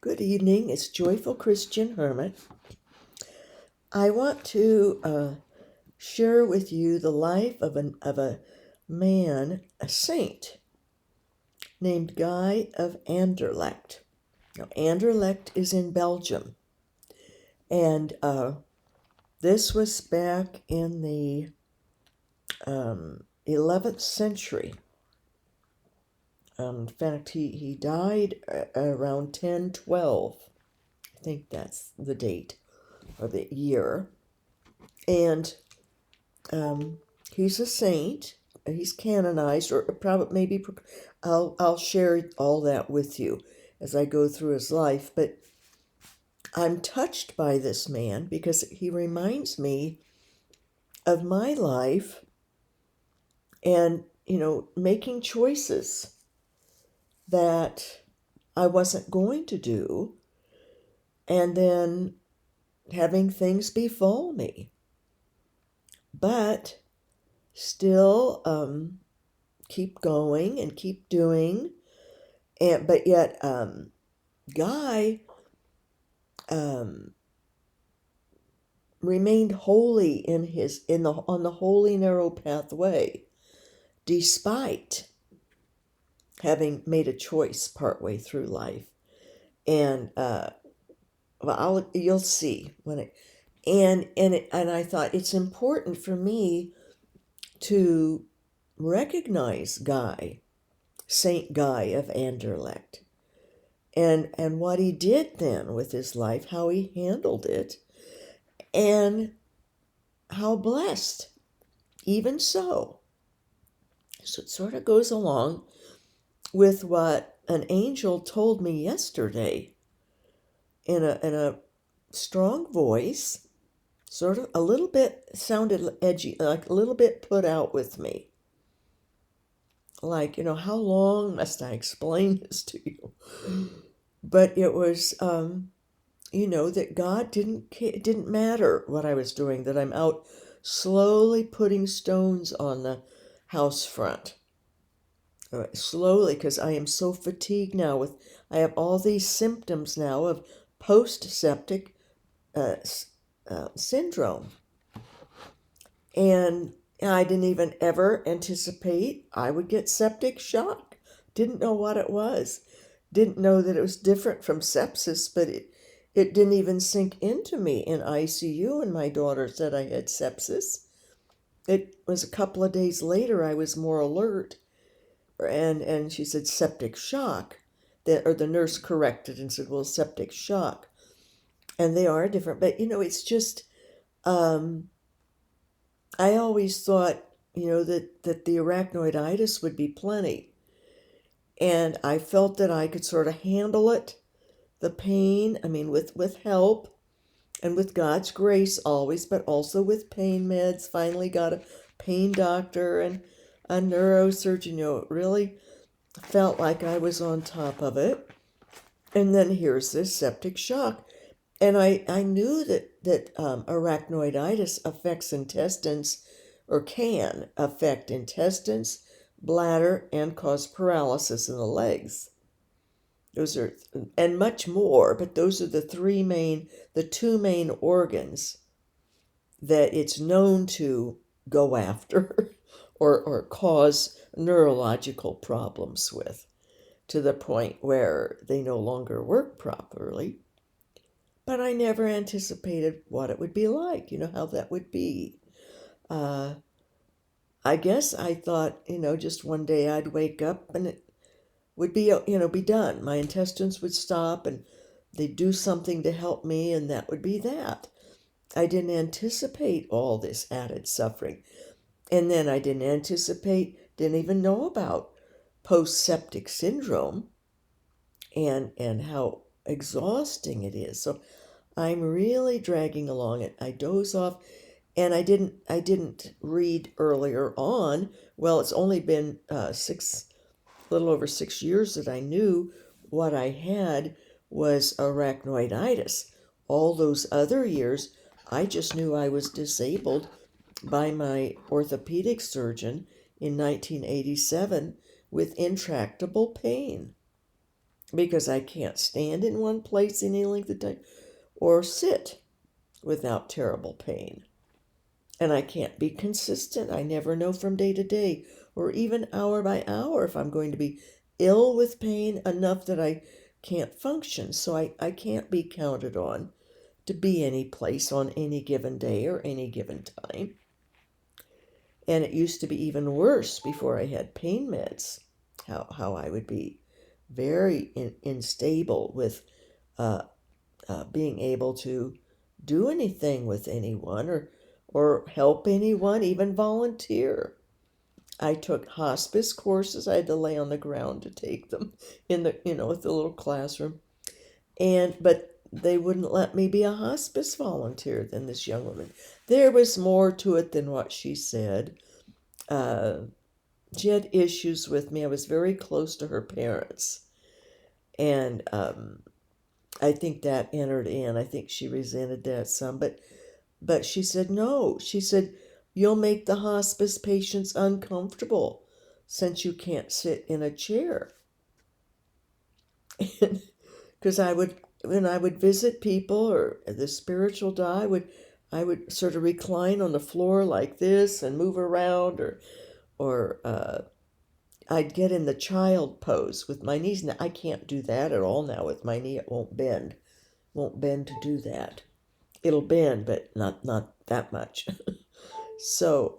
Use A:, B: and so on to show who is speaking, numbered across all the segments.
A: Good evening. It's Joyful Christian Hermit. I want to share with you the life of a man, a saint, named Guy of Anderlecht. Now, Anderlecht is in Belgium, and this was back in the 11th century. In fact, he died around 1012. I think that's the date or the year. And he's a saint. He's canonized, or probably maybe I'll share all that with you as I go through his life. But I'm touched by this man because he reminds me of my life and, making choices that I wasn't going to do, and then having things befall me. But still keep going and keep doing, but yet Guy remained holy on the holy narrow pathway, despite having made a choice partway through life. And you'll see when it and I thought it's important for me to recognize Saint Guy of Anderlecht, and what he did then with his life, how he handled it, and how blessed, even so. So it sort of goes along with what an angel told me yesterday in a strong voice, sort of a little bit sounded edgy, like a little bit put out with me. Like, how long must I explain this to you? But it was, that God it didn't matter what I was doing, that I'm out slowly putting stones on the house front. Slowly, because I am so fatigued now I have all these symptoms now of post-septic syndrome. And I didn't even ever anticipate I would get septic shock. Didn't know what it was. Didn't know that it was different from sepsis, but it didn't even sink into me in ICU, and my daughter said I had sepsis. It was a couple of days later I was more alert, and she said septic shock. Or the nurse corrected and said, well, septic shock. And they are different, but it's just, I always thought, that the arachnoiditis would be plenty. And I felt that I could sort of handle it, the pain, with help and with God's grace always, but also with pain meds. Finally got a pain doctor and a neurosurgeon. It really felt like I was on top of it. And then here's this septic shock. And I knew that arachnoiditis affects intestines, or can affect intestines, bladder, and cause paralysis in the legs. Those are, and much more, but those are the two main organs that it's known to go after or cause neurological problems with, to the point where they no longer work properly. But I never anticipated what it would be like, how that would be. I guess I thought, just one day I'd wake up and it would be, be done. My intestines would stop and they'd do something to help me, and that would be that. I didn't anticipate all this added suffering. And then I didn't even know about post-septic syndrome and how exhausting it is. So I'm really dragging along it. I doze off, and I didn't read earlier on. Well, it's only been a little over 6 years that I knew what I had was arachnoiditis. All those other years, I just knew I was disabled by my orthopedic surgeon in 1987 with intractable pain. because I can't stand in one place any length of time or sit without terrible pain. And I can't be consistent. I never know from day to day or even hour by hour if I'm going to be ill with pain enough that I can't function. So I can't be counted on to be any place on any given day or any given time. And it used to be even worse before I had pain meds, how I would be very unstable with uh, being able to do anything with anyone or help anyone, even volunteer. I took hospice courses. I had to lay on the ground to take them in the, with the little classroom. But they wouldn't let me be a hospice volunteer than this young woman. There was more to it than what she said. She had issues with me. I was very close to her parents. And I think that entered in. I think she resented that some. But she said, no. She said, you'll make the hospice patients uncomfortable since you can't sit in a chair. Because when I would visit people or the spiritual die, I would sort of recline on the floor like this and move around, or I'd get in the child pose with my knees. Now, I can't do that at all now with my knee. It won't bend. Won't bend to do that. It'll bend, but not that much. So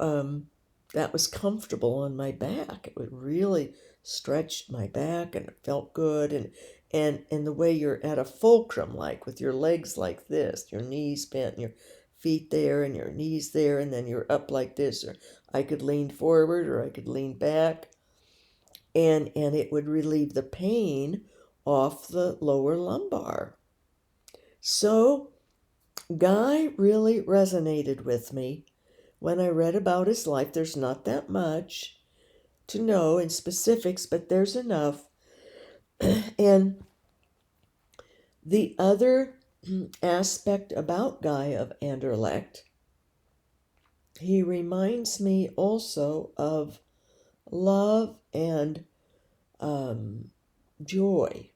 A: that was comfortable on my back. It would really stretched my back and it felt good. And the way you're at a fulcrum, like with your legs like this, your knees bent, and your feet there, and your knees there, and then you're up like this. Or I could lean forward, or I could lean back, and it would relieve the pain off the lower lumbar. So Guy really resonated with me when I read about his life. There's not that much to know in specifics, but there's enough. And the other aspect about Guy of Anderlecht, he reminds me also of love and joy,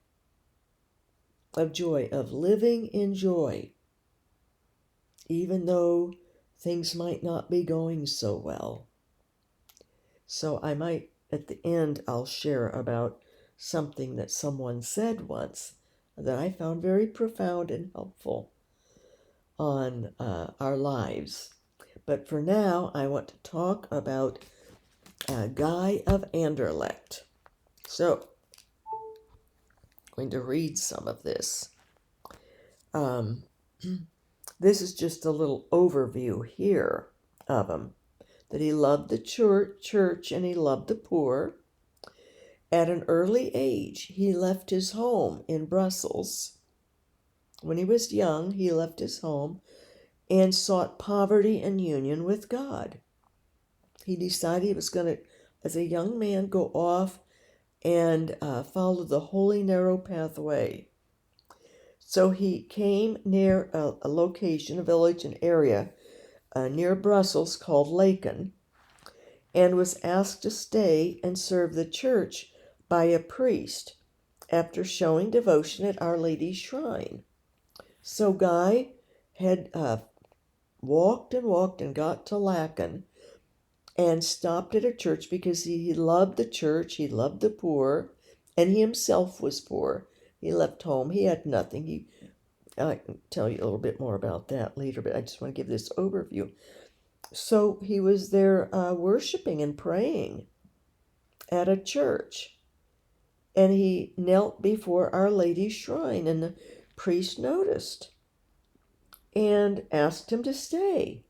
A: of living in joy, even though things might not be going so well. So I might, at the end, I'll share about something that someone said once that I found very profound and helpful on our lives. But for now, I want to talk about Guy of Anderlecht. So, I'm going to read some of this. This is just a little overview here of him. That he loved the church and he loved the poor. At an early age, he left his home in Brussels. When he was young, he left his home and sought poverty and union with God. He decided he was going to, as a young man, go off and follow the holy narrow pathway. So he came near a location, a village, an area near Brussels called Laeken, and was asked to stay and serve the church by a priest after showing devotion at Our Lady's shrine. So Guy had walked and got to Laeken and stopped at a church because he loved the church, he loved the poor, and he himself was poor. He left home, he had nothing. I can tell you a little bit more about that later, but I just want to give this overview. So he was there worshiping and praying at a church. And he knelt before Our Lady's shrine, and the priest noticed and asked him to stay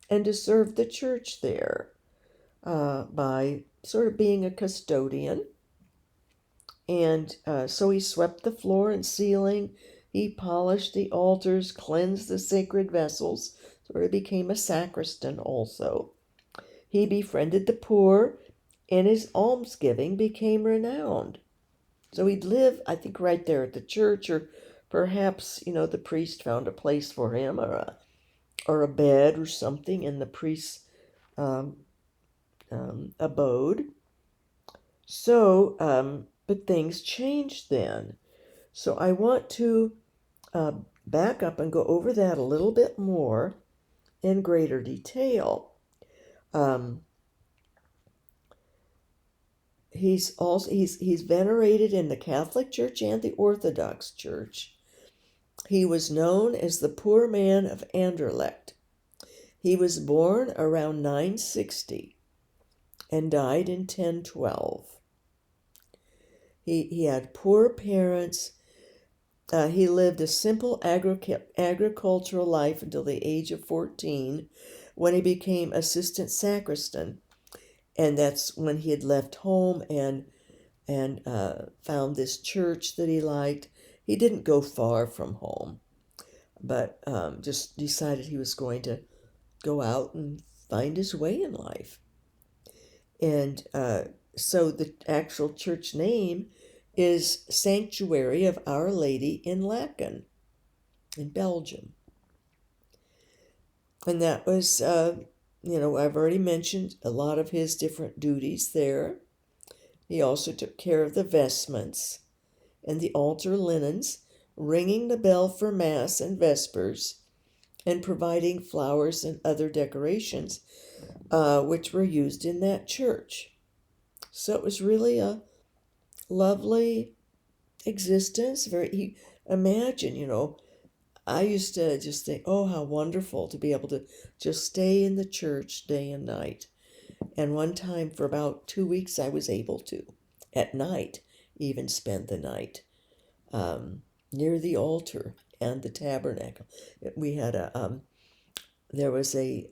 A: and to serve the church there by sort of being a custodian. And so he swept the floor and ceiling, he polished the altars, cleansed the sacred vessels, sort of became a sacristan also. He befriended the poor, and his almsgiving became renowned. So he'd live, I think, right there at the church, or perhaps, the priest found a place for him, or a bed or something in the priest's abode. So, but things changed then. So I want to uh, back up and go over that a little bit more in greater detail. Um, he's venerated in the Catholic Church and the Orthodox Church. He was known as the poor man of Anderlecht. He was born around 960 and died in 1012. He had poor parents. He lived a simple agricultural life until the age of 14, when he became assistant sacristan, and that's when he had left home and found this church that he liked. He didn't go far from home, but just decided he was going to go out and find his way in life. And so the actual church name is Sanctuary of Our Lady in Laeken, in Belgium. And that was, I've already mentioned a lot of his different duties there. He also took care of the vestments and the altar linens, ringing the bell for Mass and Vespers, and providing flowers and other decorations, which were used in that church. So it was really a lovely existence. Imagine, I used to just think, oh, how wonderful to be able to just stay in the church day and night. And one time for about 2 weeks, I was able to, at night, even spend the night near the altar and the tabernacle. We had there was a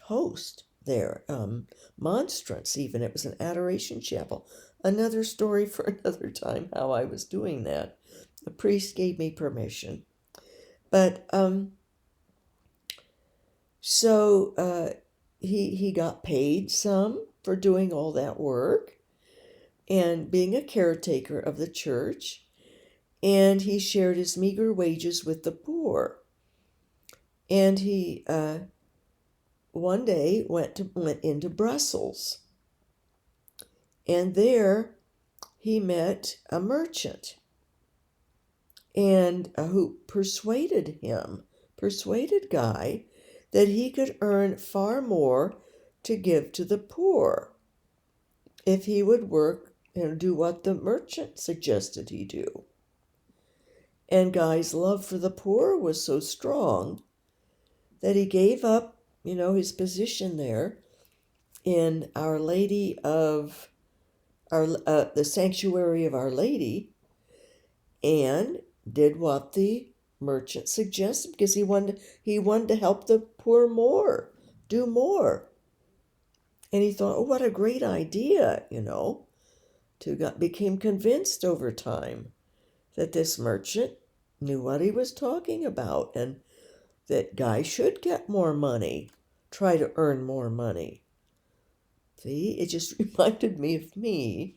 A: host there, monstrance even. It was an adoration chapel. Another story for another time how I was doing that. The priest gave me permission. But he got paid some for doing all that work and being a caretaker of the church, and he shared his meager wages with the poor. And he one day went into Brussels, and there he met a merchant, and who persuaded Guy that he could earn far more to give to the poor if he would work and do what the merchant suggested he do. And Guy's love for the poor was so strong that he gave up, his position there in Our Lady of the Sanctuary of Our Lady, and did what the merchant suggested, because he wanted to help the poor more, do more. And he thought, oh, what a great idea, became convinced over time that this merchant knew what he was talking about, and that Guy should get more money, try to earn more money. See, it just reminded me of me,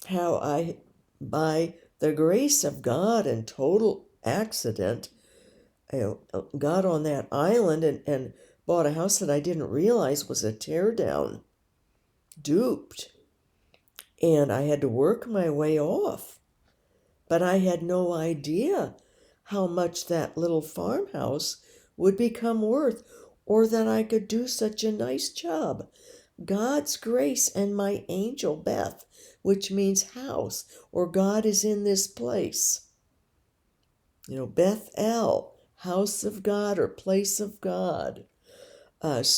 A: how I, by the grace of God and total accident, got on that island and bought a house that I didn't realize was a teardown, duped. And I had to work my way off. But I had no idea how much that little farmhouse would become worth, or that I could do such a nice job. God's grace and my angel Beth, which means house, or God is in this place. Beth El, house of God or place of God. And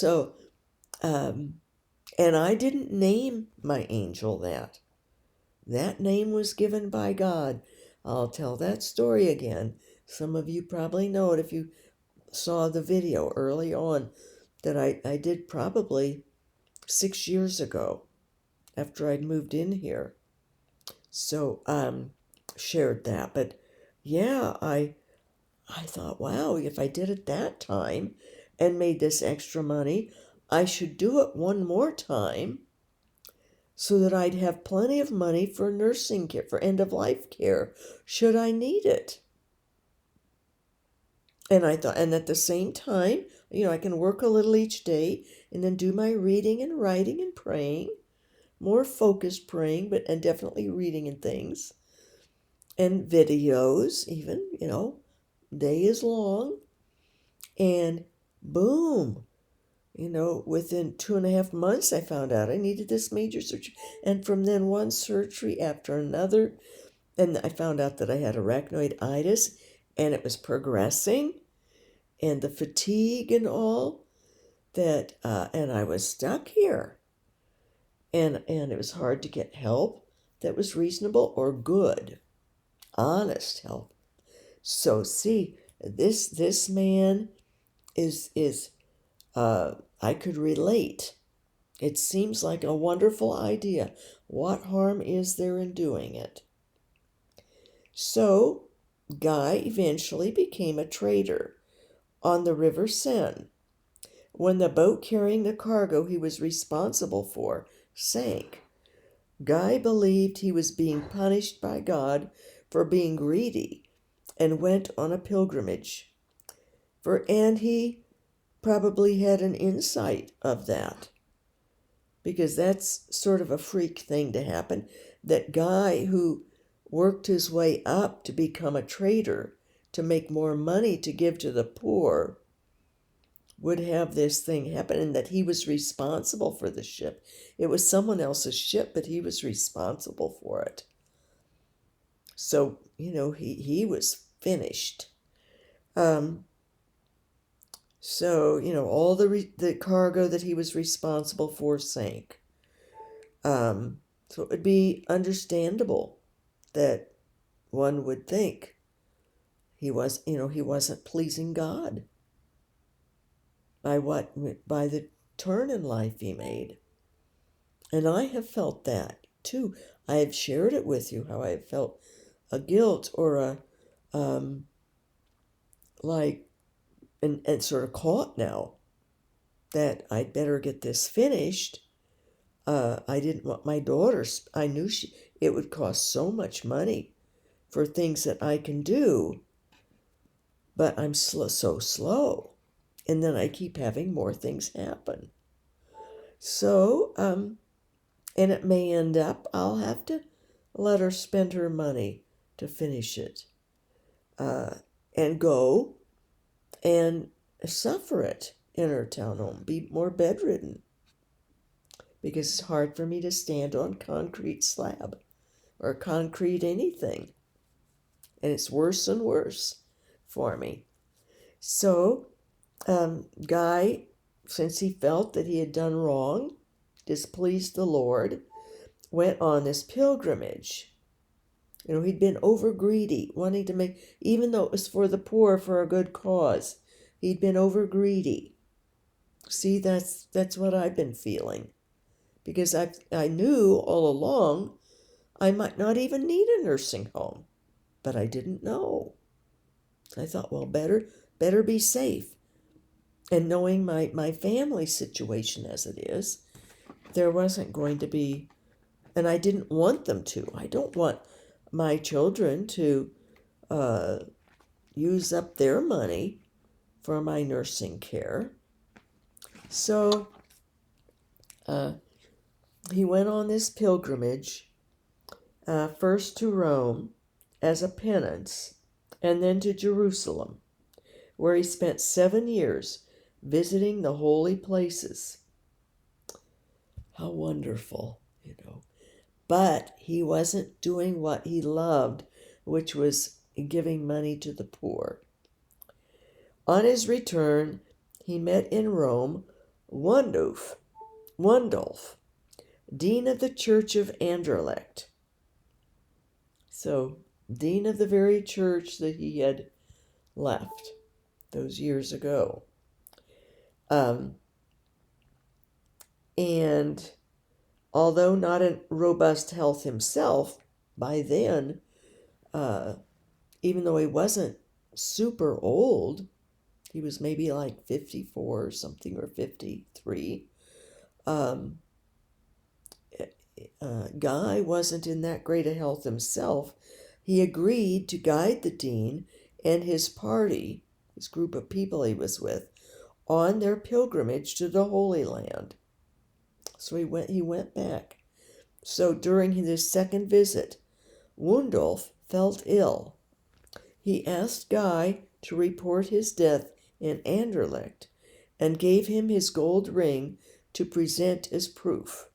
A: I didn't name my angel that. That name was given by God. I'll tell that story again. Some of you probably know it if you saw the video early on that I did probably 6 years ago after I'd moved in here. So shared that. But yeah, I thought, wow, if I did it that time and made this extra money, I should do it one more time so that I'd have plenty of money for nursing care, for end-of-life care, should I need it. And I thought, and at the same time, I can work a little each day and then do my reading and writing and praying more focused praying, and definitely reading and things, and videos, even, day is long, and boom, within 2.5 months, I found out I needed this major surgery. And from then, one surgery after another. And I found out that I had arachnoiditis, and it was progressing, and the fatigue and all that, and I was stuck here. And it was hard to get help that was reasonable or good, honest help. So see, this man is I could relate. It seems like a wonderful idea. What harm is there in doing it? So Guy eventually became a trader on the River Seine. When the boat carrying the cargo he was responsible for sank, Guy believed he was being punished by God for being greedy and went on a pilgrimage. And he probably had an insight of that, because that's sort of a freak thing to happen. That guy who worked his way up to become a trader to make more money to give to the poor would have this thing happen, and that he was responsible for the ship. It was someone else's ship, but he was responsible for it. So, he was finished. So, all the cargo that he was responsible for sank. So it would be understandable that one would think he wasn't pleasing God by the turn in life he made. And I have felt that too. I have shared it with you, how I have felt a guilt or and sort of caught now that I'd better get this finished. I didn't want my daughters. I knew it would cost so much money for things that I can do, but I'm so slow, and then I keep having more things happen. So, and it may end up I'll have to let her spend her money to finish it, and go and suffer it in her townhome, be more bedridden, because it's hard for me to stand on concrete slab or concrete anything. And it's worse and worse for me. So, Guy, since he felt that he had done wrong, displeased the Lord, went on this pilgrimage. He'd been over greedy, wanting to make, even though it was for the poor, for a good cause, he'd been over greedy. See, that's what I've been feeling. Because I knew all along I might not even need a nursing home, but I didn't know. I thought, well, better be safe. And knowing my family situation as it is, there wasn't going to be, and I didn't want them to. I don't want my children to use up their money for my nursing care. So he went on this pilgrimage, first to Rome as a penance, and then to Jerusalem, where he spent 7 years visiting the holy places. How wonderful, But he wasn't doing what he loved, which was giving money to the poor. On his return, he met in Rome Wundolf, dean of the church of Anderlecht. So, dean of the very church that he had left those years ago. And although not in robust health himself, by then, even though he wasn't super old, he was maybe like 54 or something, or 53. Guy wasn't in that great a health himself. He agreed to guide the dean and his party, this group of people he was with, on their pilgrimage to the Holy Land. So he went back. So during his second visit, Wundolf felt ill. He asked Guy to report his death in Anderlecht and gave him his gold ring to present as proof.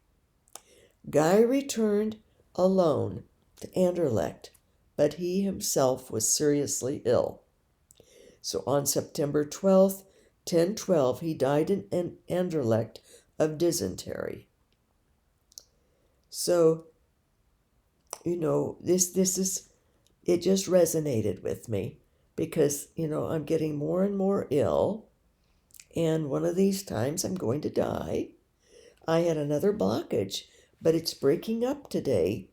A: Guy returned alone to Anderlecht, but he himself was seriously ill. So on September 12th, 1012, he died in Anderlecht of dysentery. So, this is, it just resonated with me because, I'm getting more and more ill, and one of these times I'm going to die. I had another blockage, but it's breaking up today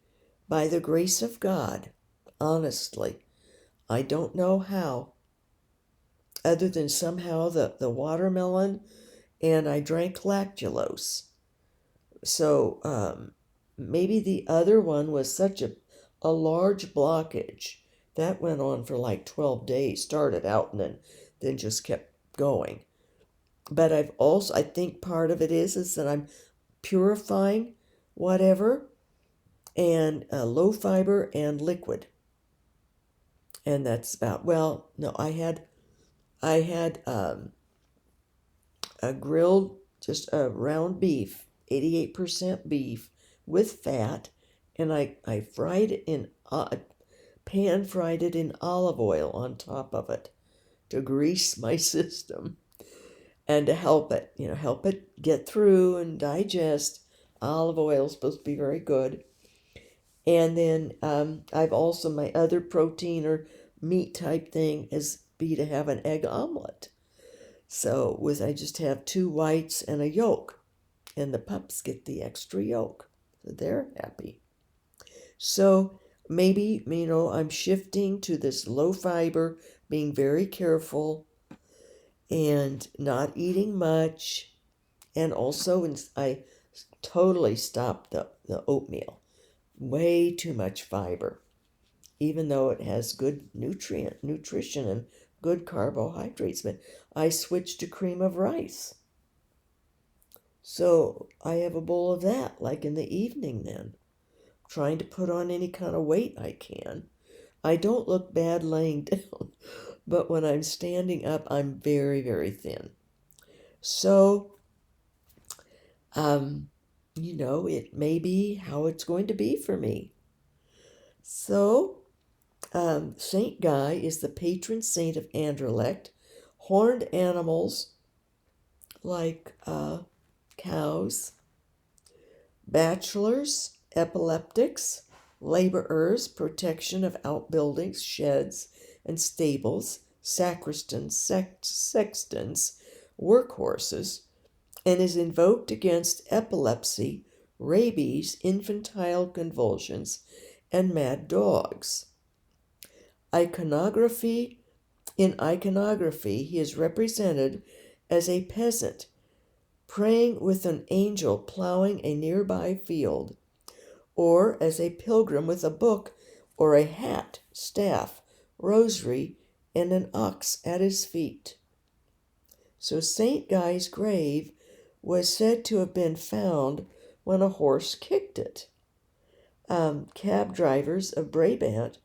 A: by the grace of God. Honestly, I don't know how, other than somehow the watermelon, and I drank lactulose. So maybe the other one was such a large blockage. That went on for like 12 days, started out and then just kept going. But I think part of it is that I'm purifying whatever, and low fiber and liquid. And that's about, well, no, I had a grilled, just a round beef, 88% beef with fat, and I fried it in, pan fried it in olive oil on top of it to grease my system and to help it get through and digest. Olive oil is supposed to be very good. And then I've also, my other protein or meat type thing is to have an egg omelet. So I just have 2 whites and a yolk, and the pups get the extra yolk. So they're happy. So maybe, I'm shifting to this low fiber, being very careful and not eating much. And also I totally stopped the oatmeal. Way too much fiber, even though it has good nutrition and good carbohydrates. But I switched to cream of rice. So I have a bowl of that, like in the evening then, trying to put on any kind of weight I can. I don't look bad laying down, but when I'm standing up, I'm very, very thin. So, it may be how it's going to be for me. So, Saint Guy is the patron saint of Anderlecht. Horned animals like cows, bachelors, epileptics, laborers, protection of outbuildings, sheds, and stables, sacristans, sextons, workhorses, and is invoked against epilepsy, rabies, infantile convulsions, and mad dogs. In iconography, he is represented as a peasant praying with an angel plowing a nearby field, or as a pilgrim with a book or a hat, staff, rosary, and an ox at his feet. So St. Guy's grave was said to have been found when a horse kicked it. Cab drivers of Brabant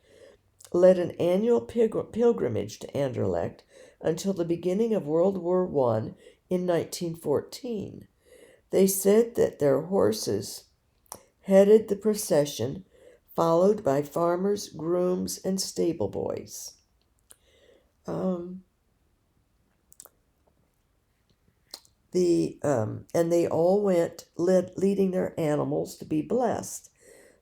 A: led an annual pilgrimage to Anderlecht until the beginning of World War I in 1914. They said that their horses headed the procession, followed by farmers, grooms, and stable boys. And they all went leading their animals to be blessed.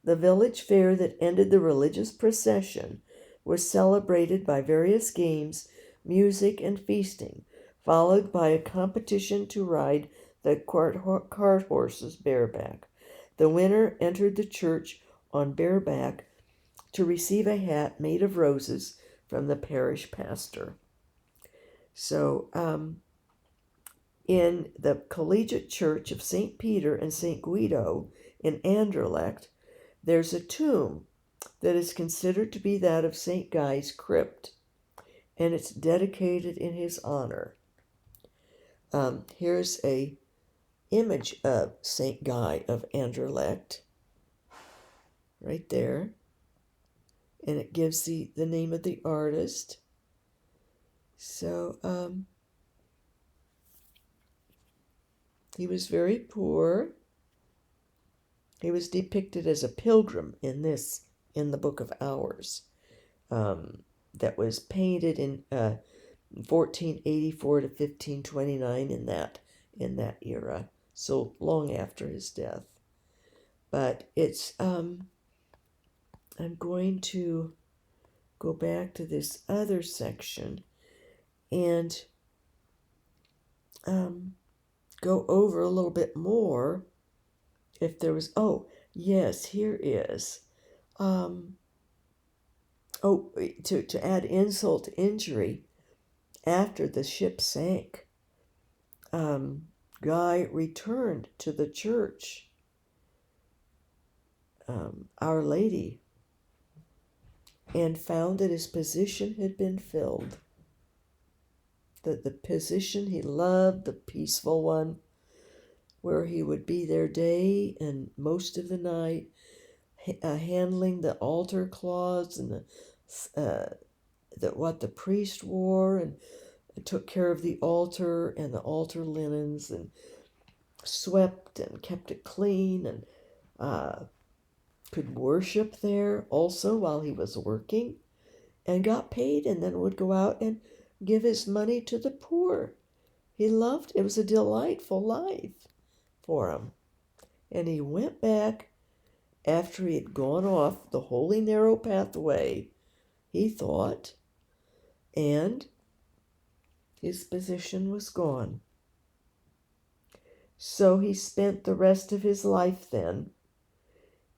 A: The village fair that ended the religious procession was celebrated by various games, music, and feasting, followed by a competition to ride the cart horses bareback. The winner entered the church on bareback to receive a hat made of roses from the parish pastor. So, in the Collegiate Church of St. Peter and St. Guido in Anderlecht, there's a tomb that is considered to be that of St. Guy's crypt, and it's dedicated in his honor. Here's a image of St. Guy of Anderlecht. right there. And it gives the name of the artist. So he was very poor. He was depicted as a pilgrim in the Book of Hours, that was painted in 1484 to 1529 in that era, so long after his death. But it's I'm going to go back to this other section and go over a little bit more. If there was, oh yes, here is. To add insult to injury, after the ship sank, Guy returned to the church, Our Lady, and found that his position had been filled. That the position he loved, the peaceful one, where he would be there day and most of the night, handling the altar cloths and what the priest wore, and took care of the altar and the altar linens, and swept and kept it clean, and could worship there also while he was working, and got paid, and then would go out and give his money to the poor. He loved it. Was a delightful life for him. And he went back after he had gone off the holy narrow pathway, he thought, and his position was gone. So he spent the rest of his life then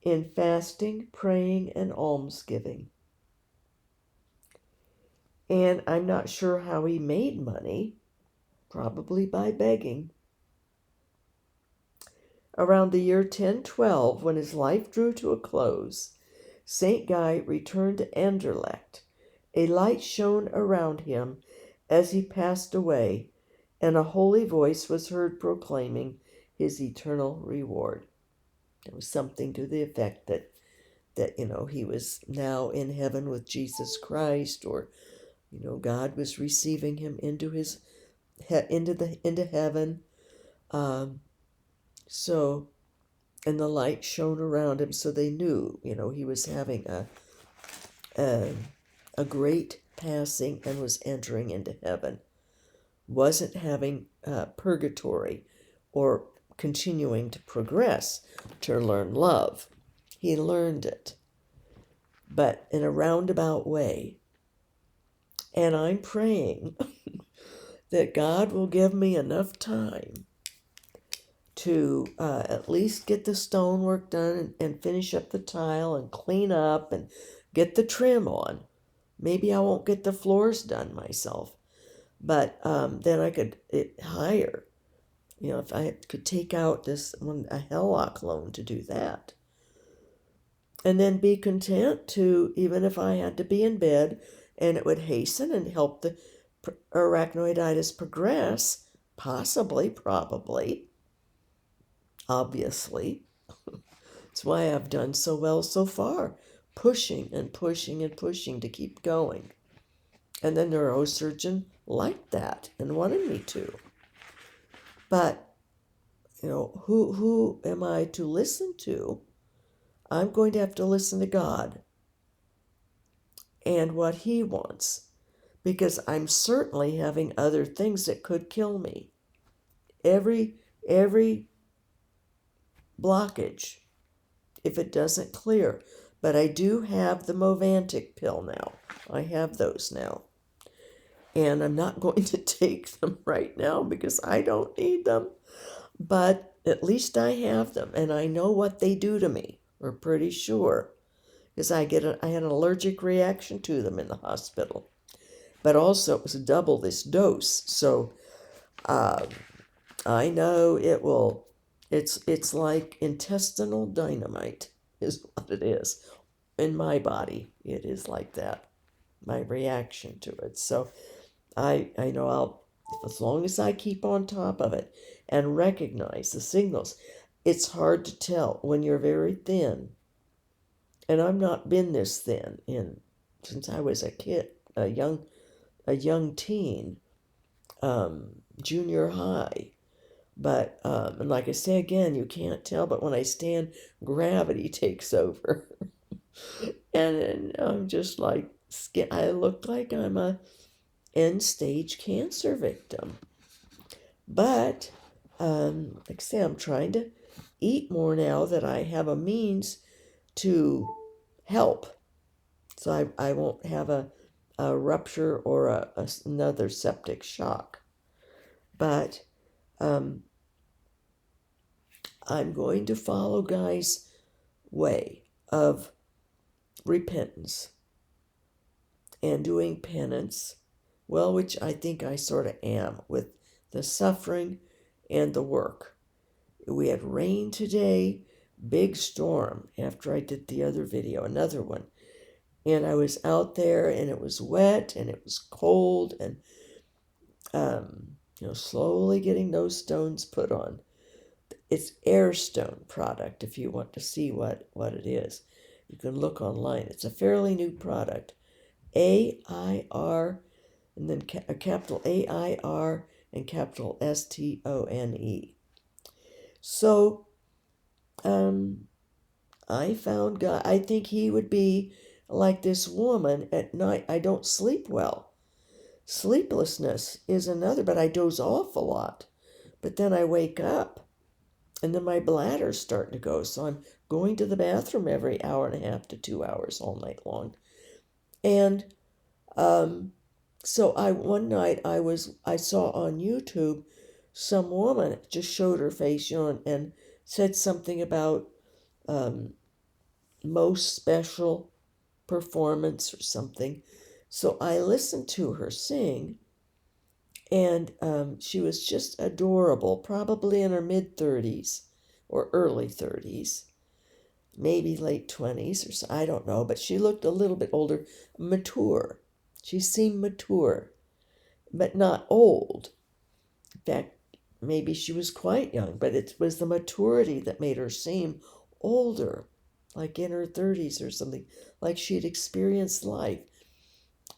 A: in fasting, praying, and almsgiving. And I'm not sure how he made money, probably by begging. Around the year 1012, when his life drew to a close, St. Guy returned to Anderlecht. A light shone around him as he passed away, and a holy voice was heard proclaiming his eternal reward. It was something to the effect that he was now in heaven with Jesus Christ, or God was receiving him into heaven. So, and the light shone around him, so they knew, he was having a great passing and was entering into heaven. Wasn't having purgatory or continuing to progress to learn love. He learned it, but in a roundabout way. And I'm praying that God will give me enough time to at least get the stonework done and finish up the tile and clean up and get the trim on. Maybe I won't get the floors done myself, but then I could hire, if I could take out a Hellock loan to do that. And then be content to, even if I had to be in bed and it would hasten and help the arachnoiditis progress, possibly, probably, obviously. That's why I've done so well so far, pushing and pushing and pushing to keep going. And the neurosurgeon liked that and wanted me to. But, who am I to listen to? I'm going to have to listen to God and what he wants, because I'm certainly having other things that could kill me. Every blockage, if it doesn't clear. But I do have the Movantic pill now. I have those now. And I'm not going to take them right now because I don't need them. But at least I have them, and I know what they do to me. We're pretty sure. Because I had an allergic reaction to them in the hospital. But also it was double this dose. So I know it will. It's like intestinal dynamite is what it is. In my body, it is like that. My reaction to it. So I know as long as I keep on top of it and recognize the signals. It's hard to tell when you're very thin. and I've not been this thin since I was a kid, a young teen, junior high. But and like I say again, you can't tell, but when I stand, gravity takes over, and I'm just like I look like I'm a end stage cancer victim. But like I say, I'm trying to eat more now that I have a means to help, so I won't have a rupture or another septic shock. But I'm going to follow Guy's way of repentance and doing penance, well, which I think I sort of am with the suffering and the work. We had rain today, big storm after I did the other video, another one. And I was out there and it was wet and it was cold and, slowly getting those stones put on. It's Airstone product if you want to see what it is. You can look online. It's a fairly new product. AIR and then a capital AIR and capital STONE. So I found God. I think he would be like this woman at night. I don't sleep well. Sleeplessness is another, but I doze off a lot. But then I wake up and then my bladder's starting to go. So I'm going to the bathroom every hour and a half to 2 hours all night long. And so one night I saw on YouTube some woman just showed her face, and said something about most special performance or something. So I listened to her sing, and she was just adorable, probably in her mid-30s or early 30s, maybe late 20s, or so, I don't know, but she looked a little bit older, mature. She seemed mature, but not old. In fact, maybe she was quite young, but it was the maturity that made her seem older, like in her 30s or something, like she had experienced life.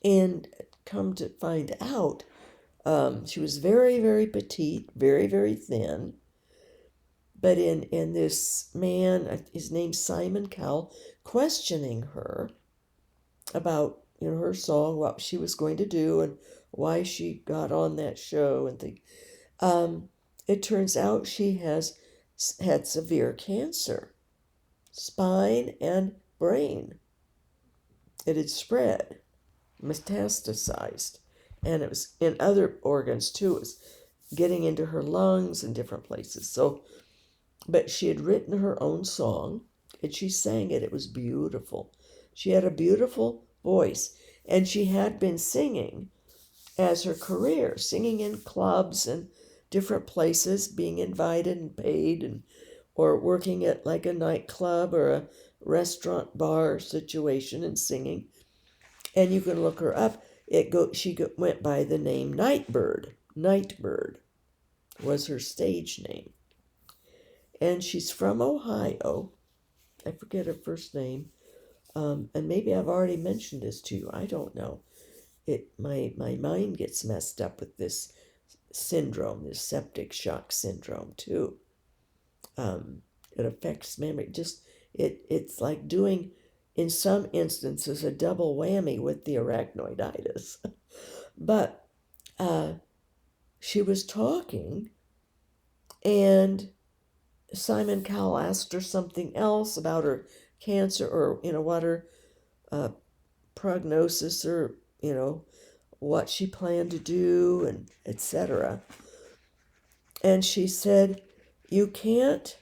A: And come to find out, she was very, very petite, very, very thin. But in this man, his name's Simon Cowell, questioning her about her song, what she was going to do, and why she got on that show and things. It turns out she has had severe cancer, spine and brain. It had spread, metastasized, and it was in other organs too. It was getting into her lungs and different places. So, but she had written her own song and she sang it. It was beautiful. She had a beautiful voice, and she had been singing as her career, singing in clubs and different places, being invited and paid, or working at like a nightclub or a restaurant bar situation and singing. And you can look her up. She went by the name Nightbird. Nightbird was her stage name. And she's from Ohio. I forget her first name. And maybe I've already mentioned this to you. I don't know. My mind gets messed up with this syndrome, this septic shock syndrome too. It affects memory. It's like doing, in some instances, a double whammy with the arachnoiditis. But she was talking, and Simon Cowell asked her something else about her cancer, or what her prognosis, or what she planned to do, and etc. And she said, "You can't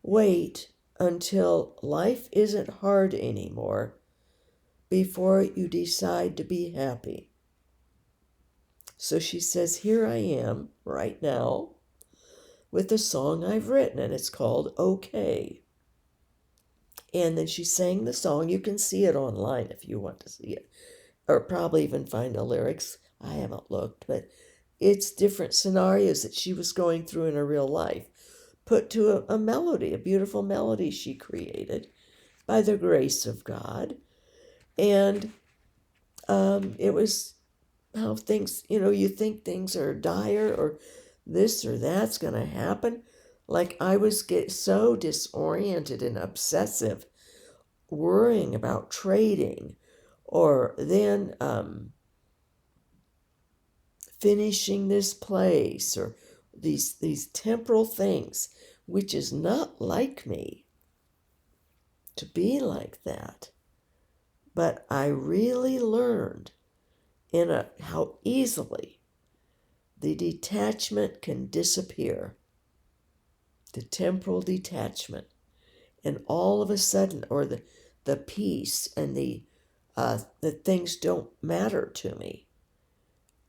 A: wait until life isn't hard anymore before you decide to be happy." So she says, here I am right now with the song I've written, and it's called OK. And then she sang the song. You can see it online if you want to see it, or probably even find the lyrics. I haven't looked, but it's different scenarios that she was going through in her real life, put to a melody, a beautiful melody she created. by the grace of God. And it was how things, you think things are dire or this or that's going to happen. Like I was so disoriented and obsessive, worrying about trading or then finishing this place or these temporal things, which is not like me to be like that. But I really learned how easily the detachment can disappear, the temporal detachment, and all of a sudden, or the peace and the things don't matter to me.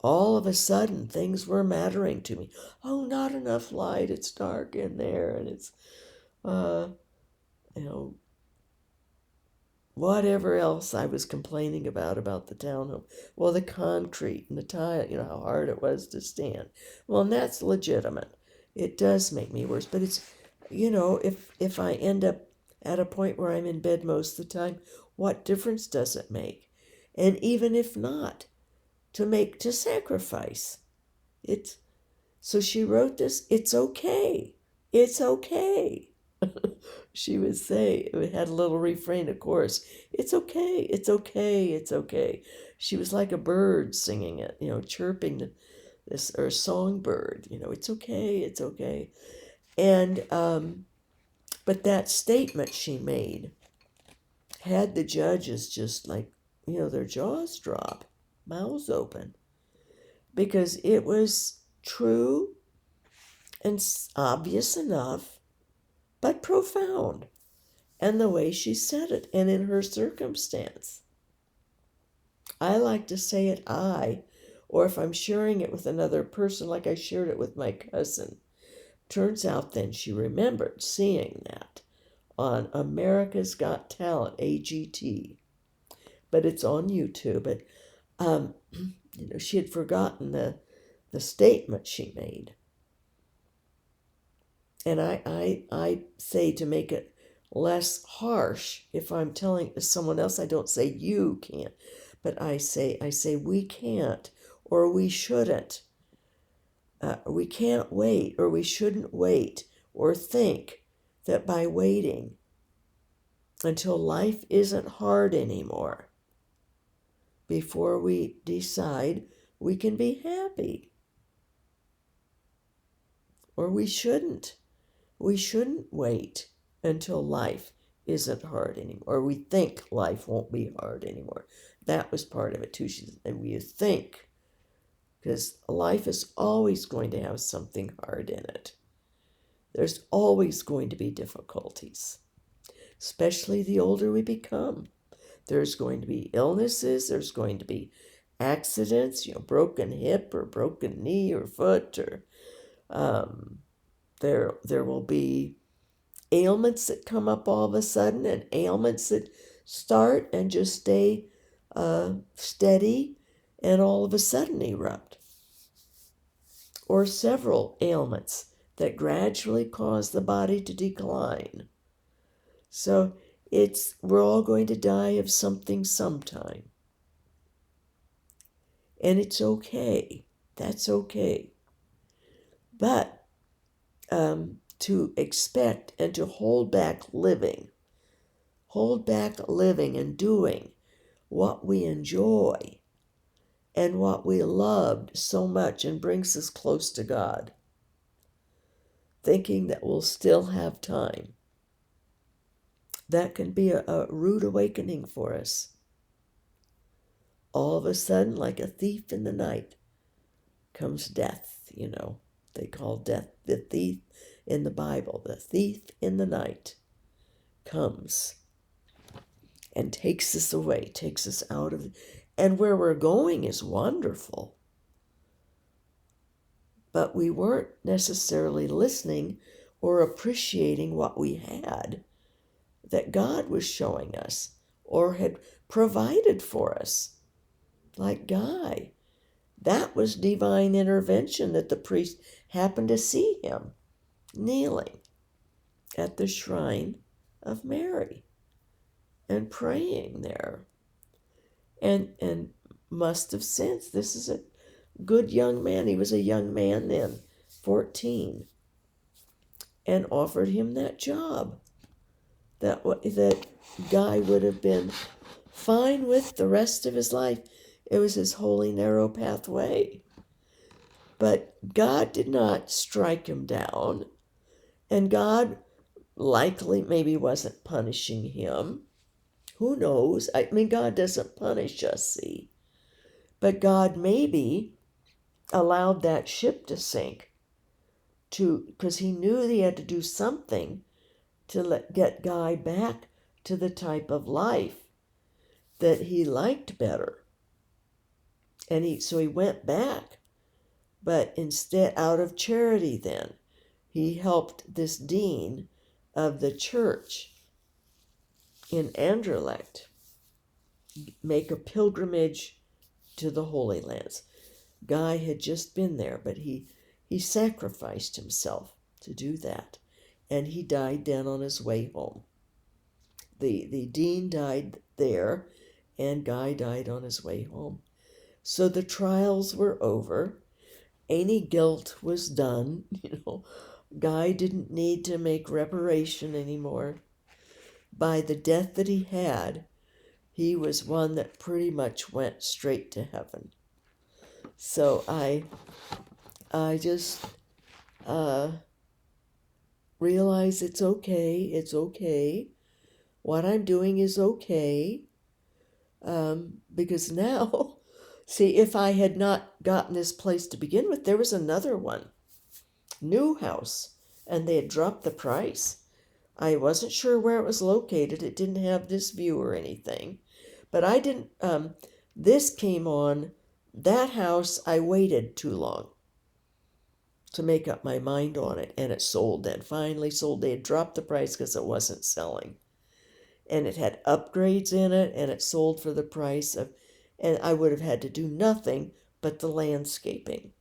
A: All of a sudden, things were mattering to me. Oh, not enough light. It's dark in there, and it's you know, whatever else I was complaining about the townhome. Well, the concrete and the tile, how hard it was to stand. Well, and that's legitimate. It does make me worse, but it's, if I end up at a point where I'm in bed most of the time, what difference does it make? And even if not, to sacrifice. So she wrote this, it's okay. It's okay. She would say, it had a little refrain, of course, it's okay, it's okay, it's okay. She was like a bird singing it, chirping this, or a songbird, it's okay, it's okay. And, but that statement she made had the judges just like, their jaws drop, mouths open, because it was true and obvious enough, but profound. And the way she said it, and in her circumstance. I like to say it or if I'm sharing it with another person, like I shared it with my cousin. Turns out then she remembered seeing that on America's Got Talent, AGT. But it's on YouTube. But, she had forgotten the statement she made. And I say, to make it less harsh, if I'm telling someone else, I don't say you can't, but I say we can't, or we shouldn't. We can't wait, or we shouldn't wait, or think that by waiting until life isn't hard anymore, before we decide we can be happy. Or we shouldn't. We shouldn't wait until life isn't hard anymore, or we think life won't be hard anymore. That was part of it too. She said, and you think, because life is always going to have something hard in it. There's always going to be difficulties, especially the older we become. There's going to be illnesses, there's going to be accidents, broken hip or broken knee or foot, or there will be ailments that come up all of a sudden, and ailments that start and just stay steady and all of a sudden erupt. Or several ailments that gradually cause the body to decline. So we're all going to die of something sometime. And it's okay. That's okay. But to expect and to hold back living and doing what we enjoy and what we loved so much and brings us close to God, thinking that we'll still have time. That can be a rude awakening for us. All of a sudden, like a thief in the night, comes death, They call death the thief in the Bible. The thief in the night comes and takes us away, takes us out of, and where we're going is wonderful. But we weren't necessarily listening or appreciating what we had that God was showing us or had provided for us. Like Guy, that was divine intervention, that the priest happened to see him kneeling at the shrine of Mary. and praying there, and must have sensed this is a good young man. He was a young man then, 14, and offered him that job. That guy would have been fine with the rest of his life. It was his holy narrow pathway. But God did not strike him down, and God likely maybe wasn't punishing him. Who knows? I mean, God doesn't punish us, see. But God maybe allowed that ship to sink because he knew he had to do something to get Guy back to the type of life that he liked better. And so he went back, but instead, out of charity then, he helped this dean of the church in Anderlecht make a pilgrimage to the Holy Lands. Guy had just been there, but he sacrificed himself to do that, and he died then on his way home. The dean died there, and Guy died on his way home. So the trials were over. Any guilt was done. Guy didn't need to make reparation anymore. By the death that he had, he was one that pretty much went straight to heaven. So I just realize it's okay. What I'm doing is okay. Because now, see, if I had not gotten this place to begin with, there was another one, new house, and they had dropped the price. I wasn't sure where it was located. It didn't have this view or anything. But I didn't, this came on, that house, I waited too long to make up my mind on it, and it sold then. Finally sold. They had dropped the price because it wasn't selling. And it had upgrades in it, and it sold for the price of, and I would have had to do nothing but the landscaping.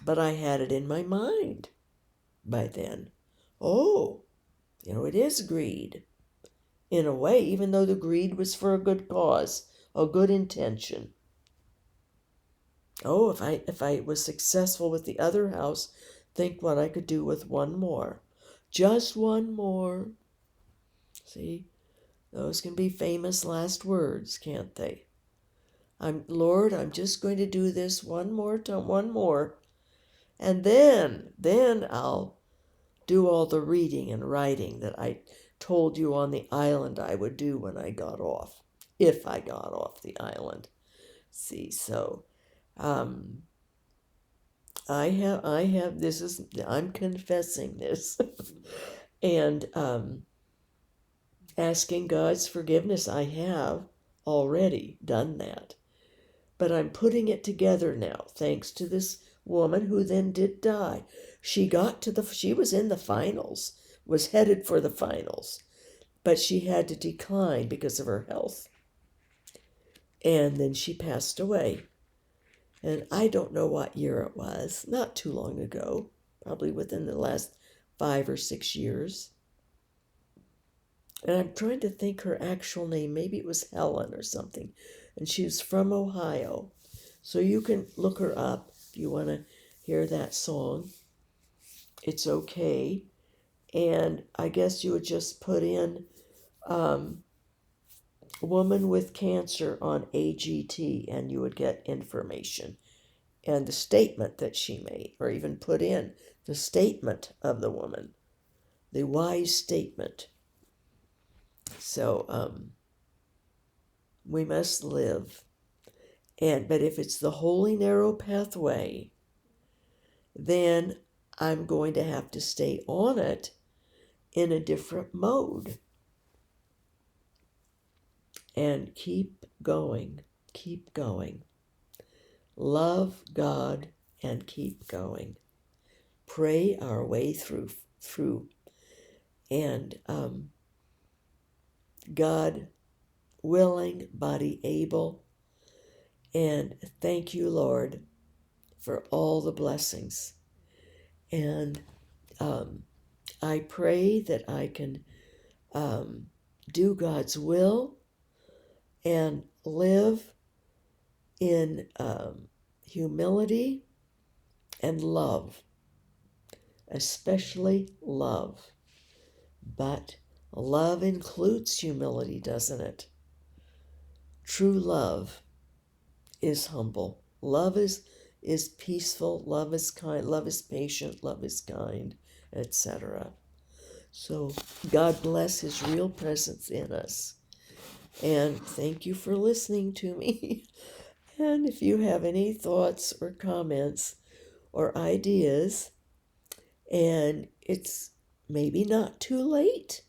A: But I had it in my mind by then. Oh, it is greed. In a way, even though the greed was for a good cause, a good intention. Oh, if I was successful with the other house, think what I could do with one more. Just one more. See, those can be famous last words, can't they? Lord, I'm just going to do this one more time, one more. And then I'll do all the reading and writing that I told you on the island I would do when I got off, if I got off the island. See, so I'm confessing this and asking God's forgiveness. I have already done that, but I'm putting it together now, thanks to this woman who then did die. She was in the finals, was headed for the finals, but she had to decline because of her health. And then she passed away. And I don't know what year it was, not too long ago, probably within the last 5 or 6 years. And I'm trying to think her actual name. Maybe it was Helen or something. And she was from Ohio. So you can look her up if you want to hear that song. It's okay. And I guess you would just put in woman with cancer on AGT and you would get information. And the statement that she made, or even put in the statement of the woman, the wise statement. So we must live. But if it's the holy narrow pathway, then I'm going to have to stay on it in a different mode. And keep going. Love God and keep going. Pray our way through. And God willing, body able. And thank you, Lord, for all the blessings. And I pray that I can do God's will and live in humility and love, especially love. But love includes humility, doesn't it? True love is humble. Love is peaceful. Love is kind. Love is patient. Love is kind, etc. So God bless his real presence in us. And thank you for listening to me. And if you have any thoughts or comments or ideas, and it's maybe not too late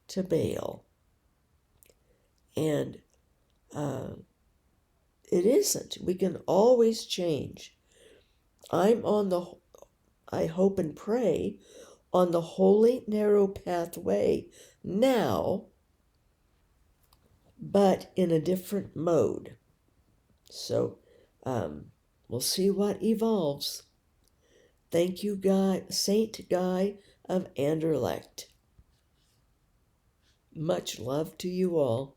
A: to bail, and it isn't. We can always change. I'm on the, I hope and pray, on the holy narrow pathway now, but in a different mode. So we'll see what evolves. Thank you, Saint Guy of Anderlecht. Much love to you all.